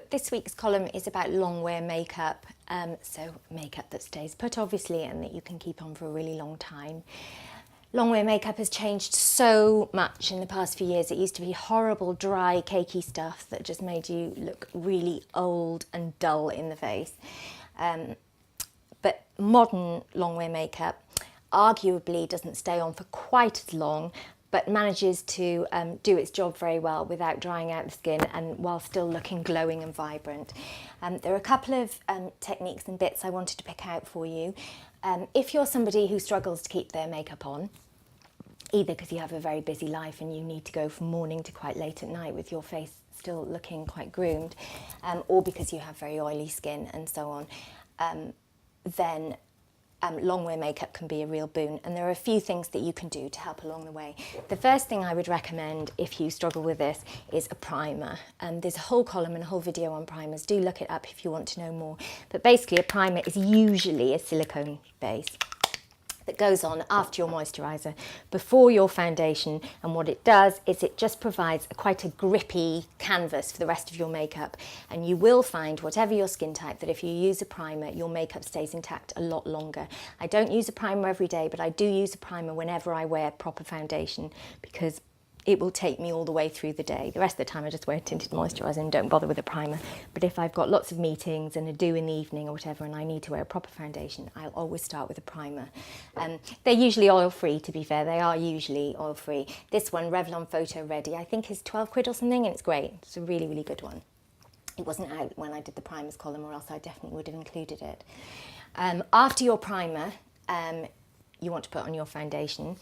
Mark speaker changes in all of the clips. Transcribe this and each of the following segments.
Speaker 1: this week's column is about long wear makeup, so makeup that stays put obviously and that you can keep on for a really long time. Long wear makeup has changed so much in the past few years. It used to be horrible, dry, cakey stuff that just made you look really old and dull in the face. But modern long wear makeup arguably doesn't stay on for quite as long, but manages to do its job very well without drying out the skin and while still looking glowing and vibrant. There are a couple of techniques and bits I wanted to pick out for you. If you're somebody who struggles to keep their makeup on, either because you have a very busy life and you need to go from morning to quite late at night with your face still looking quite groomed, or because you have very oily skin and so on, then long wear makeup can be a real boon, and there are a few things that you can do to help along the way. The first thing I would recommend if you struggle with this is a primer. There's a whole column and a whole video on primers. Do look it up if you want to know more. But basically a primer is usually a silicone base that goes on after your moisturiser, before your foundation, and what it does is it just provides quite a grippy canvas for the rest of your makeup, and you will find, whatever your skin type, that if you use a primer your makeup stays intact a lot longer. I don't use a primer every day, but I do use a primer whenever I wear proper foundation because it will take me all the way through the day. The rest of the time I just wear a tinted moisturiser and don't bother with a primer. But if I've got lots of meetings and a do in the evening or whatever and I need to wear a proper foundation, I'll always start with a primer. They're usually oil-free, to be fair. They are usually oil-free. This one, Revlon Photo Ready, I think is 12 quid or something, and it's great. It's a really, really good one. It wasn't out when I did the primers column, or else I definitely would have included it. After your primer, you want to put on your foundation.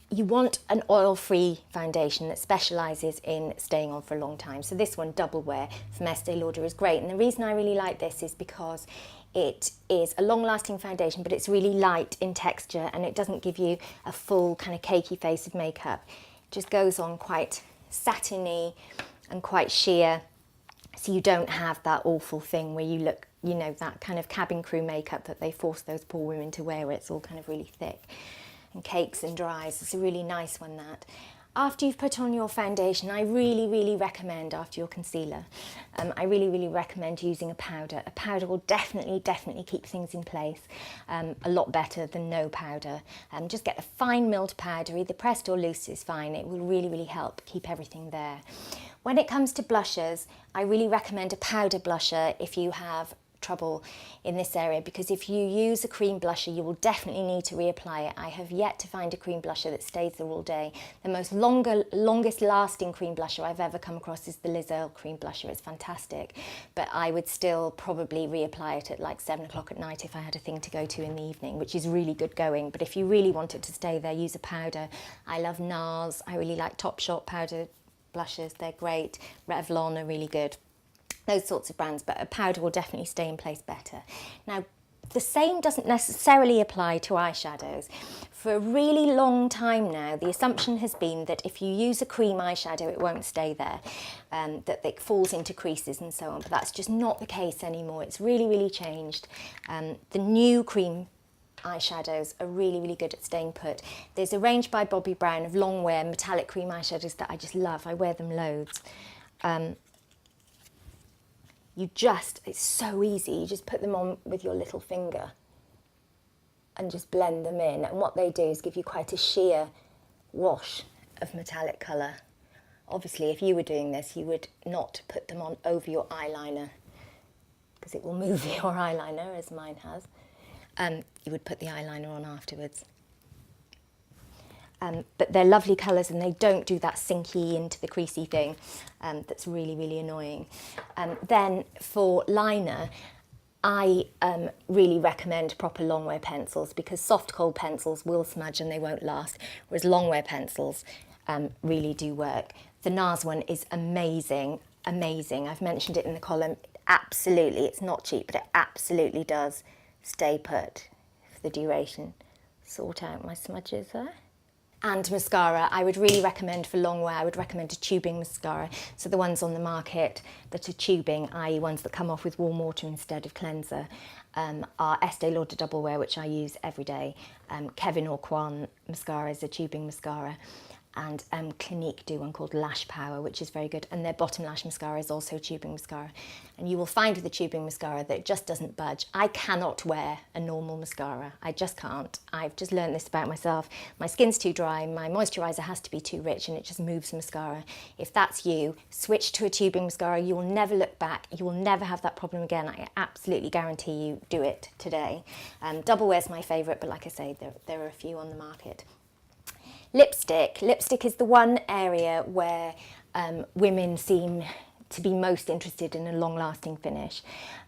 Speaker 1: You want an oil-free foundation that specialises in staying on for a long time. So this one, Double Wear from Estee Lauder, is great. And the reason I really like this is because it is a long-lasting foundation, but it's really light in texture and it doesn't give you a full kind of cakey face of makeup. It just goes on quite satiny and quite sheer, so you don't have that awful thing where you look, you know, that kind of cabin crew makeup that they force those poor women to wear, where it's all kind of really thick and cakes and dries. It's a really nice one, that. After you've put on your foundation, I really recommend, after your concealer, I really recommend using a powder. A powder will definitely keep things in place a lot better than no powder. Just get a fine milled powder, either pressed or loose is fine. It will really help keep everything there. When it comes to blushers, I really recommend a powder blusher if you have trouble in this area, because if you use a cream blusher you will definitely need to reapply it. I have yet to find a cream blusher that stays there all day. The longest lasting cream blusher I've ever come across is the Liz Earle cream blusher. It's fantastic, but I would still probably reapply it at like 7 o'clock at night if I had a thing to go to in the evening, which is really good going. But if you really want it to stay there, use a powder. I love NARS. I really like Topshop powder blushes. They're great. Revlon are really good. Those sorts of brands, but a powder will definitely stay in place better. Now, the same doesn't necessarily apply to eyeshadows. For a really long time now, the assumption has been that if you use a cream eyeshadow, it won't stay there, that it falls into creases and so on, but that's just not the case anymore. It's really changed. The new cream eyeshadows are really good at staying put. There's a range by Bobbi Brown of long wear metallic cream eyeshadows that I just love. I wear them loads. It's so easy, you just put them on with your little finger and just blend them in, and what they do is give you quite a sheer wash of metallic colour. Obviously if you were doing this you would not put them on over your eyeliner because it will move your eyeliner, as mine has. You would put the eyeliner on afterwards. But they're lovely colours and they don't do that sinky into the creasy thing that's really annoying. Then for liner, I really recommend proper long wear pencils, because soft cold pencils will smudge and they won't last, whereas long wear pencils really do work. The NARS one is amazing. I've mentioned it in the column. Absolutely, it's not cheap, but it absolutely does stay put for the duration. Sort out my smudges there. And mascara, I would really recommend for long wear, I would recommend a tubing mascara. So the ones on the market that are tubing, i.e. ones that come off with warm water instead of cleanser, are Estee Lauder Double Wear, which I use every day. Kevin or Kwan mascara is a tubing mascara. and Clinique do one called Lash Power, which is very good. And their bottom lash mascara is also tubing mascara. And you will find with the tubing mascara that it just doesn't budge. I cannot wear a normal mascara. I just can't. I've just learned this about myself. My skin's too dry, my moisturiser has to be too rich, and it just moves mascara. If that's you, switch to a tubing mascara. You will never look back. You will never have that problem again. I absolutely guarantee you. Do it today. Double Wear's my favourite, but like I say, there are a few on the market. Lipstick. Lipstick is the one area where women seem to be most interested in a long-lasting finish.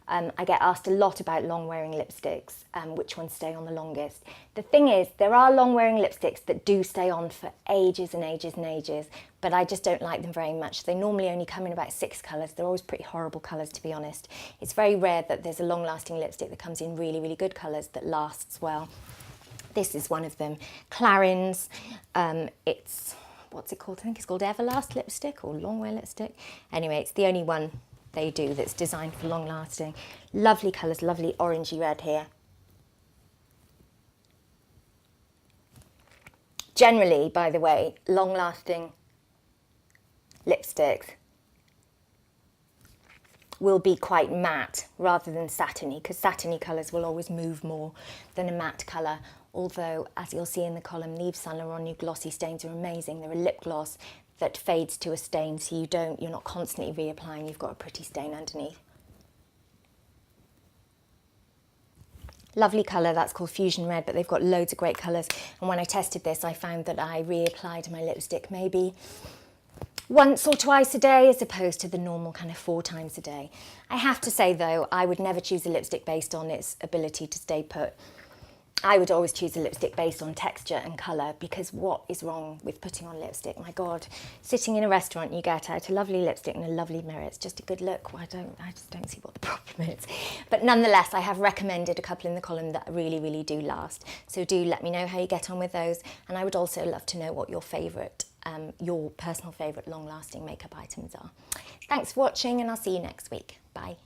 Speaker 1: I get asked a lot about long-wearing lipsticks, which ones stay on the longest. The thing is, there are long-wearing lipsticks that do stay on for ages and ages and ages, but I just don't like them very much. They normally only come in about 6 colours. They're always pretty horrible colours, to be honest. It's very rare that there's a long-lasting lipstick that comes in really, really good colours that lasts well. This is one of them. Clarins. It's, what's it called? I think it's called Everlast lipstick or Longwear lipstick. Anyway, it's the only one they do that's designed for long lasting. Lovely colours, lovely orangey red here. Generally, by the way, long lasting lipsticks will be quite matte rather than satiny, because satiny colours will always move more than a matte colour. Although, as you'll see in the column, the Yves Saint Laurent new glossy stains are amazing. They're a lip gloss that fades to a stain, so you're not constantly reapplying. You've got a pretty stain underneath. Lovely colour, that's called Fusion Red, but they've got loads of great colours. And when I tested this, I found that I reapplied my lipstick maybe once or twice a day, as opposed to the normal kind of 4 times a day. I have to say though, I would never choose a lipstick based on its ability to stay put. I would always choose a lipstick based on texture and colour, because what is wrong with putting on lipstick? My God, sitting in a restaurant, you get out a lovely lipstick and a lovely mirror. It's just a good look. I just don't see what the problem is. But nonetheless, I have recommended a couple in the column that really, really do last. So do let me know how you get on with those. And I would also love to know what your favourite, your personal favourite long-lasting makeup items are. Thanks for watching, and I'll see you next week. Bye.